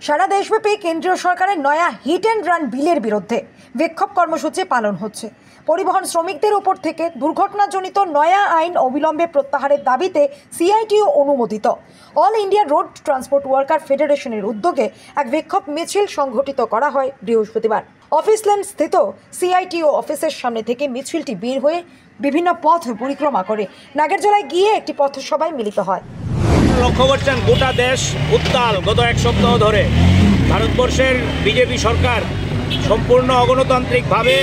সারা দেশব্যাপী কেন্দ্রীয় সরকারের নয়া হিট অ্যান্ড রান বিলের বিরুদ্ধে বিক্ষোভ কর্মসূচি পালন হচ্ছে। পরিবহন শ্রমিকদের উপর থেকে দুর্ঘটনাজনিত নয়া আইন অবিলম্বে প্রত্যাহারের দাবিতে সিআইটিইউ অনুমোদিত all India road transport worker ফেডারেশনের উদ্যোগে এক বিক্ষোভ মিছিল সংঘটিত করা হয় বৃহস্পতিবার। অফিস লেন স্থিত সিআইটিইউ অফিসের সামনে থেকে মিছিলটি বের হয়ে বিভিন্ন পথ পরিক্রমা করে নাগেরজোলায় গিয়ে একটি পথসভায় মিলিত হয়। লক্ষ্য করছেন গোটা দেশ উত্তাল। গত এক সপ্তাহ ধরে ভারতবর্ষের বিজেপি সরকার সম্পূর্ণ অগণতান্ত্রিকভাবে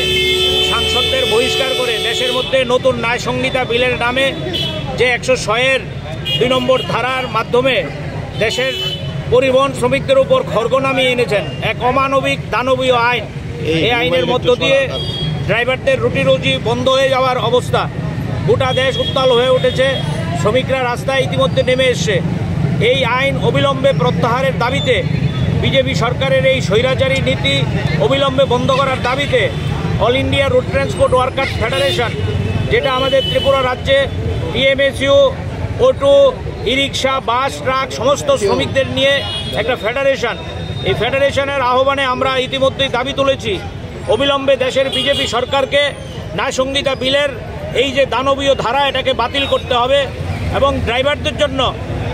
সাংসদদের বহিষ্কার করে দেশের মধ্যে নতুন ন্যায় সংহিতা বিলের নামে যে 106-এর 2 নম্বর ধারার মাধ্যমে দেশের পরিবহন শ্রমিকদের উপর খড়গ নামিয়ে এনেছেন এক অমানবিক দানবীয় আইন। এই আইনের মধ্য দিয়ে ড্রাইভারদের রুটি রুজি বন্ধ হয়ে যাওয়ার অবস্থা। গোটা দেশ উত্তাল হয়ে উঠেছে। শ্রমিকরা রাস্তায় ইতিমধ্যে নেমে এসছে। এই আইন অবিলম্বে প্রত্যাহারের দাবিতে, বিজেপি সরকারের এই স্বৈরাচারী নীতি অবিলম্বে বন্ধ করার দাবিতে all India road transport workers federation, যেটা আমাদের ত্রিপুরা রাজ্যে টিএমএসইউ, অটো, ই রিক্সা, বাস, ট্রাক সমস্ত শ্রমিকদের নিয়ে একটা ফেডারেশন। এই ফেডারেশনের আহ্বানে আমরা ইতিমধ্যেই দাবি তুলেছি অবিলম্বে দেশের বিজেপি সরকারকে ন্যায় সংহিতা বিলের এই যে দানবীয় ধারা, এটাকে বাতিল করতে হবে এবং ড্রাইভারদের জন্য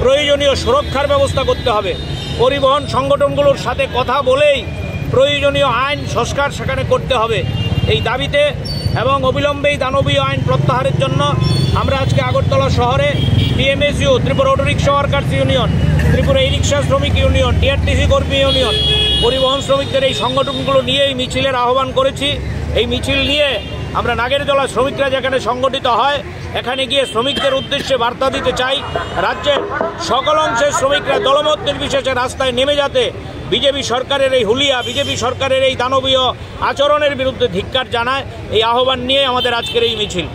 প্রয়োজনীয় সুরক্ষার ব্যবস্থা করতে হবে। পরিবহন সংগঠনগুলোর সাথে কথা বলেই প্রয়োজনীয় আইন সংস্কার সেখানে করতে হবে এই দাবিতে, এবং অবিলম্বে দানবীয় আইন প্রত্যাহারের জন্য আমরা আজকে আগরতলা শহরে TMSU, Tripura auto rickshaw workers union, Tripura E rickshaw শ্রমিক ইউনিয়ন, টিআরটিসি কর্মী ইউনিয়ন, পরিবহন শ্রমিকদের এই সংগঠনগুলো নিয়ে এই মিছিলের আহ্বান করেছি। এই মিছিল নিয়ে আমরা নাগেরজোলা শ্রমিকরা যেখানে সংগঠিত হয় এখানে গিয়ে শ্রমিকদের উদ্দেশ্যে বার্তা দিতে চাই, রাজ্যের সকল অংশের শ্রমিকরা দলমত নির্বিশেষে রাস্তায় নেমে যাতে বিজেপি সরকারের এই হুলিয়া, বিজেপি সরকারের এই দানবীয় আচরণের বিরুদ্ধে ধিক্কার জানায়। এই আহ্বান নিয়ে আমাদের আজকের এই মিছিল।